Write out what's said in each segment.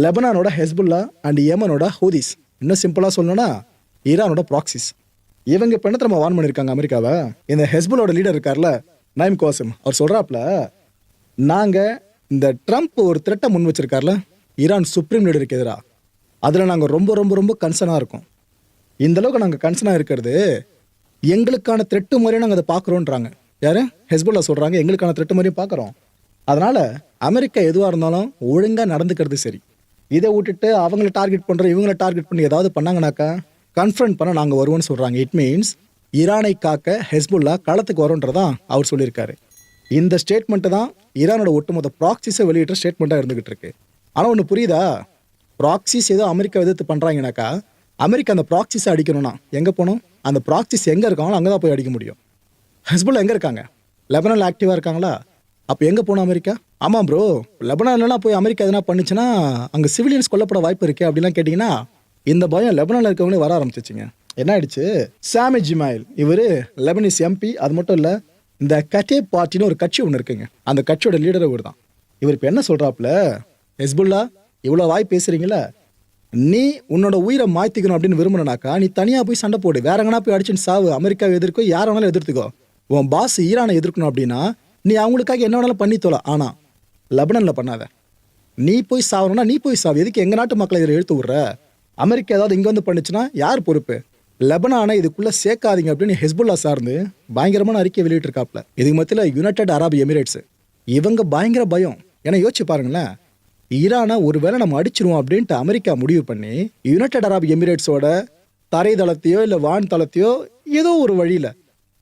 லெபனானோட Hezbollah and ஏமனோட Houthis, இன்னும் சிம்பிளாக சொல்லணும்னா ஈரானோட ப்ராக்சிஸ். இவங்க இப்போ என்ன நம்ம வார்ன் பண்ணியிருக்காங்க அமெரிக்காவை. இந்த ஹெஸ்புல்லோட லீடர் இருக்கார்ல நைம் கோசம், அவர் சொல்கிறாப்புல, நாங்கள் இந்த ட்ரம்ப் ஒரு த்ரெட்டை முன் வச்சிருக்கார்ல ஈரான் சுப்ரீம் லீடருக்கு எதிராக, அதில் நாங்கள் ரொம்ப ரொம்ப ரொம்ப கன்சர்னாக இருக்கோம். இந்தளவுக்கு நாங்கள் கன்சர்னாக இருக்கிறது எங்களுக்கான த்ரெட்டு மாதிரியே நாங்கள் அதை பார்க்குறோன்றாங்க. யார்? ஹெஸ்புல்லா சொல்கிறாங்க, எங்களுக்கான த்ரெட்டு மாதிரியும் பார்க்குறோம். அதனால் அமெரிக்கா எதுவாக இருந்தாலும் ஒழுங்காக நடந்துக்கிறது சரி. இதை விட்டுட்டு அவங்கள டார்கெட் பண்ணுறோம் இவங்கள டார்கெட் பண்ணி ஏதாவது பண்ணாங்கனாக்கா கன்ஃபரண்ட் பண்ண நாங்கள் வருவோம்னு சொல்கிறாங்க. இட் மீன்ஸ் ஈரானை காக்க ஹெஸ்புல்லா களத்துக்கு வரோன்றதான் அவர் சொல்லியிருக்காரு. இந்த ஸ்டேட்மெண்ட்டு தான் ஈரானோட ஒட்டுமொத்த ப்ராக்சிஸை வெளியிட்ட ஸ்டேட்மெண்ட்டாக இருந்துகிட்டு இருக்கு. ஆனால் ஒன்று புரியுதா, ப்ராக்சிஸ் ஏதோ அமெரிக்கா எதிர்த்து பண்ணுறாங்கனாக்கா அமெரிக்கா அந்த ப்ராக்சிஸை அடிக்கணும்னா எங்கே போகணும்? அந்த ப்ராக்சிஸ் எங்கே இருக்காங்களோ அங்கே தான் போய் அடிக்க முடியும். ஹெஸ்புல்லா எங்கே இருக்காங்க? லெபனானில் ஆக்டிவாக இருக்காங்களா? அப்போ எங்கே போகணும் அமெரிக்கா? ஆமாம் ப்ரோ, லெபனான்லாம் போய் அமெரிக்கா எதனா பண்ணிச்சுன்னா அங்கே சிவிலியன்ஸ் கொல்லப்பட வாய்ப்பு இருக்கே அப்படிலாம் கேட்டிங்கன்னா இந்த பயம் லெபனானில் இருக்கவங்களே வர ஆரம்பிச்சிச்சிங்க. என்ன ஆயிடுச்சு, சாமி ஜிமாயில் இவர் லெபனிஸ் எம்பி, அது மட்டும் இல்லை இந்த கட்டே பார்ட்டின்னு ஒரு கட்சி ஒன்று இருக்குங்க, அந்த கட்சியோட லீடர் இவர் தான். இவர் இப்போ என்ன சொல்கிறாப்புல, ஹெஸ்புல்லா இவ்வளோ வாய் பேசுகிறீங்களே, நீ உன்னோட உயிரை மாற்றிக்கணும் அப்படின்னு விரும்புனாக்கா நீ தனியாக போய் சண்டை போடு, வேற எங்கன்னா போய் அடிச்சுன்னு சாவு, அமெரிக்காவை எதிர்க்கோ யாரை வேணாலும் எதிர்த்துக்கோ. உன் பாஸ் ஈரானை எதிர்க்கணும் அப்படின்னா நீ அவங்களுக்காக என்ன வேணாலும் பண்ணி தோல, ஆனால் லெபனனில் பண்ணாத. நீ போய் சாவணும்னா நீ போய் சாவு, எதுக்கு எங்கள் நாட்டு மக்களை இதில் இழுத்து விட்ற? அமெரிக்கா ஏதாவது இங்கே வந்து பண்ணிச்சுன்னா யார் பொறுப்பு? லெபனானை இதுக்குள்ளே சேர்க்காதீங்க அப்படின்னு ஹெஸ்புல்லா சார்ந்து பயங்கரமான அறிக்கை வெளியிட்டிருக்காப்ல. இதுக்கு மத்தியில் யுனைடெட் அரபு எமிரேட்ஸ் இவங்க பயங்கர பயம். ஏன்னா யோசிச்சு பாருங்களேன், ஈரானை ஒருவேளை நம்ம அடிச்சிருவோம் அப்படின்ட்டு அமெரிக்கா முடிவு பண்ணி யுனைடெட் அரபு எமிரேட்ஸோட தரைதளத்தையோ இல்லை வான் தளத்தையோ ஏதோ ஒரு வழியில்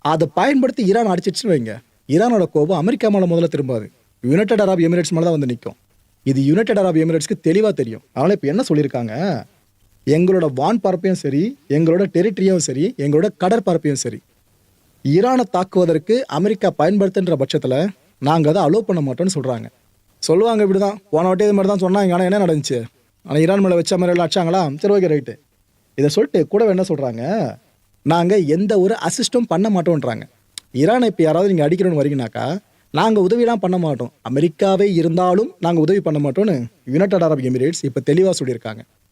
அதை பயன்படுத்தி ஈரான் அடிச்சிடுச்சுன்னு வைங்க, ஈரானோட கோபம் அமெரிக்கா மேலே முதல்ல திரும்பாது, யுனைடெட் அரபு எமிரேட்ஸ் மேலே தான் வந்து நிற்கும். இது யுனைடெட் அரபு எமிரேட்ஸ்க்கு தெளிவாக தெரியும். அதனால் இப்போ என்ன சொல்லியிருக்காங்க, எங்களோட வான் பரப்பையும் சரி, எங்களோட டெரிட்டரியும் சரி, எங்களோட கடற்பரப்பையும் சரி ஈரானை தாக்குவதற்கு அமெரிக்கா பயன்படுத்துன்ற பட்சத்தில் நாங்கள் அதை அலோவ் பண்ண மாட்டோம்னு சொல்கிறாங்க. சொல்லுவாங்க இப்படி தான், போன வாட்டி இது மாதிரி தான் சொன்னாங்க, ஆனால் என்ன நடந்துச்சு, ஆனால் ஈரான் மேலே வச்ச மாதிரி எல்லாம் அடிச்சாங்களா, சரி ஓகே ரைட்டு. இதை சொல்லிட்டு கூட என்ன சொல்கிறாங்க, நாங்கள் எந்த ஒரு அசிஸ்டும் பண்ண மாட்டோன்றாங்க. ஈரானை இப்போ யாராவது நீங்கள் அடிக்கணும்னு வரீங்கனாக்கா நாங்கள் உதவியெல்லாம் பண்ண மாட்டோம், அமெரிக்காவே இருந்தாலும் நாங்கள் உதவி பண்ண மாட்டோம்னு யுனைடெட் அரபு எமிரேட்ஸ் இப்போ தெளிவாக சொல்லியிருக்காங்க.